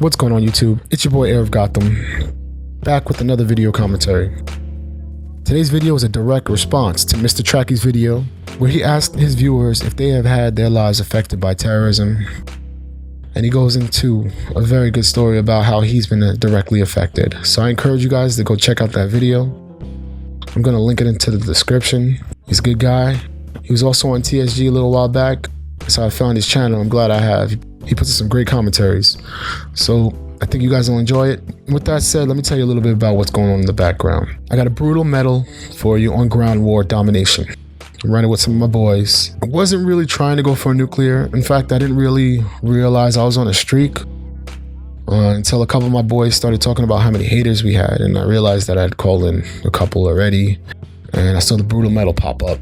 What's going on, YouTube? It's your boy Air of Gotham, back with another video commentary. Today's video is a direct response to MrTrakky's video, where he asked his viewers if they have had their lives affected by terrorism. And he goes into a very good story about how he's been directly affected. So I encourage you guys to go check out that video. I'm going to link it into the description. He's a good guy. He was also on TSG a little while back, so I found his channel. I'm glad I have. He puts in some great commentaries. So I think you guys will enjoy it. With that said, let me tell you a little bit about what's going on in the background. I got a brutal medal for you on ground war domination. I'm running with some of my boys. I wasn't really trying to go for a nuclear. In fact, I didn't really realize I was on a streak until a couple of my boys started talking about how many haters we had, and I realized that I'd called in a couple already, and I saw the brutal medal pop up.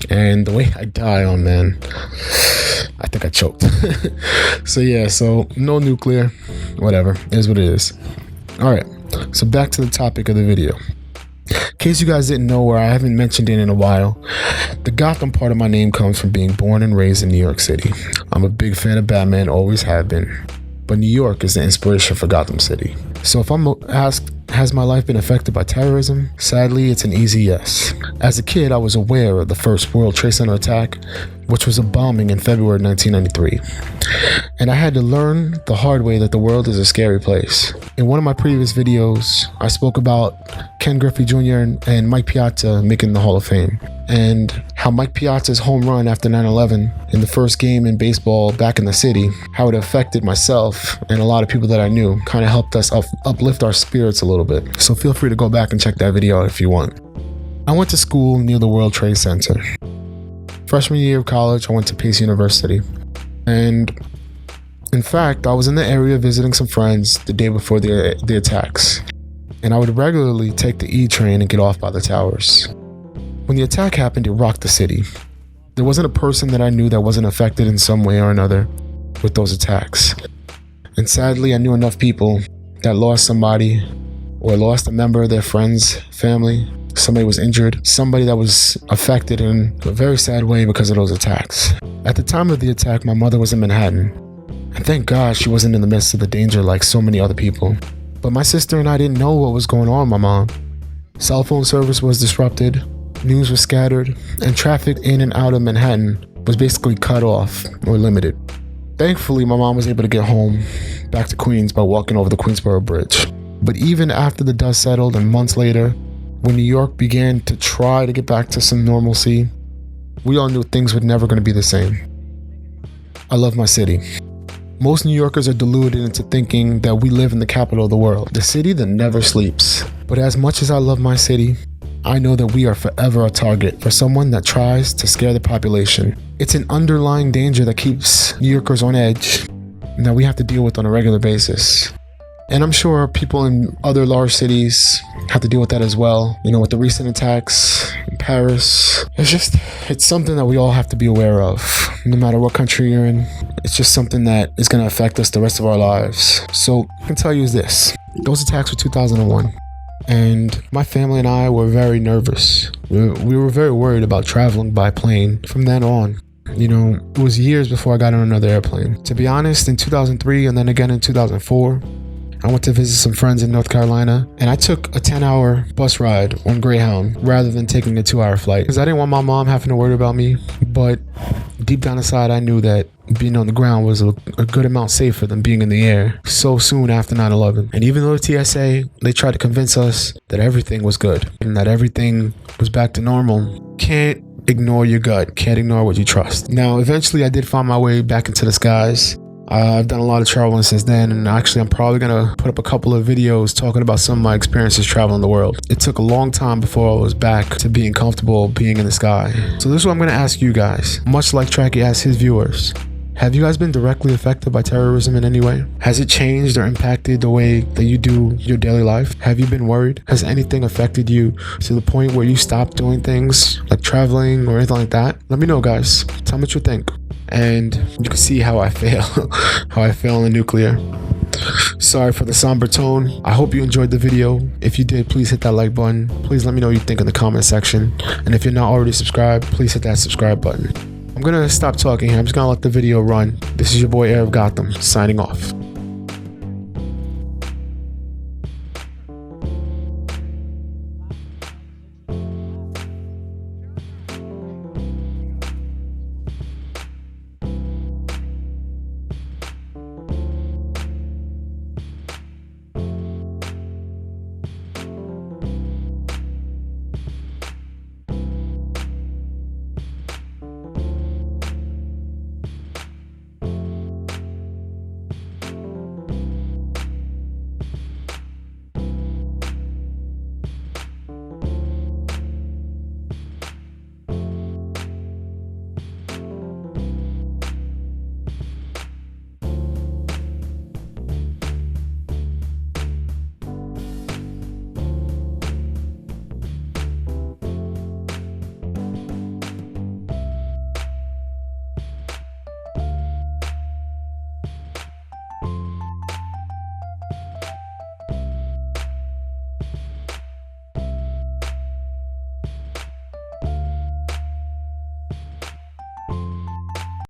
And the way I die on, man, I think I choked. So yeah, so no nuclear, whatever, it is what it is. All right, so back to the topic of the video. In case you guys didn't know, or I haven't mentioned it in a while, the Gotham part of my name comes from being born and raised in New York City. I'm a big fan of Batman, always have been, but New York is the inspiration for Gotham City. So if I'm asked, has my life been affected by terrorism? Sadly, it's an easy yes. As a kid, I was aware of the first World Trade Center attack, which was a bombing in February 1993. And I had to learn the hard way that the world is a scary place. In one of my previous videos, I spoke about Ken Griffey Jr. and Mike Piazza making the Hall of Fame, and how Mike Piazza's home run after 9/11 in the first game in baseball back in the city, how it affected myself and a lot of people that I knew, kind of helped us uplift our spirits a little bit. So feel free to go back and check that video out if you want. I went to school near the World Trade Center. Freshman year of college, I went to Pace University. And in fact, I was in the area visiting some friends the day before the attacks. And I would regularly take the E train and get off by the towers. When the attack happened, it rocked the city. There wasn't a person that I knew that wasn't affected in some way or another with those attacks. And sadly, I knew enough people that lost somebody or lost a member of their friend's family. Somebody was injured, somebody that was affected in a very sad way because of those attacks. At the time of the attack, my mother was in Manhattan. And thank God she wasn't in the midst of the danger like so many other people. But my sister and I didn't know what was going on with my mom. Cell phone service was disrupted, news was scattered, and traffic in and out of Manhattan was basically cut off or limited. Thankfully, my mom was able to get home back to Queens by walking over the Queensboro Bridge. But even after the dust settled and months later, when New York began to try to get back to some normalcy, we all knew things were never going to be the same. I love my city. Most New Yorkers are deluded into thinking that we live in the capital of the world, the city that never sleeps. But as much as I love my city, I know that we are forever a target for someone that tries to scare the population. It's an underlying danger that keeps New Yorkers on edge and that we have to deal with on a regular basis. And I'm sure people in other large cities have to deal with that as well. You know, with the recent attacks in Paris, it's something that we all have to be aware of, no matter what country you're in. It's just something that is going to affect us the rest of our lives. So I can tell you is this: those attacks were 2001. And my family and I were very nervous. We were very worried about traveling by plane from then on. You know, it was years before I got on another airplane. To be honest, in 2003 and then again in 2004, I went to visit some friends in North Carolina, and I took a 10-hour bus ride on Greyhound rather than taking a 2-hour flight because I didn't want my mom having to worry about me. But deep down inside, I knew that being on the ground was a good amount safer than being in the air so soon after 9/11. And even though the TSA, they tried to convince us that everything was good and that everything was back to normal, can't ignore your gut, can't ignore what you trust. Now, eventually I did find my way back into the skies. I've done a lot of traveling since then, and actually I'm probably gonna put up a couple of videos talking about some of my experiences traveling the world. It took a long time before I was back to being comfortable being in the sky. So this is what I'm gonna ask you guys, much like Tracky asked his viewers. Have you guys been directly affected by terrorism in any way? Has it changed or impacted the way that you do your daily life? Have you been worried? Has anything affected you to the point where you stopped doing things like traveling or anything like that? Let me know, guys. Tell me what you think. And you can see how I feel, how I feel in the nuclear. Sorry for the somber tone. I hope you enjoyed the video. If you did, please hit that like button. Please let me know what you think in the comment section. And if you're not already subscribed, please hit that subscribe button. I'm gonna stop talking here. I'm just gonna let the video run. This is your boy Air of Gotham, signing off.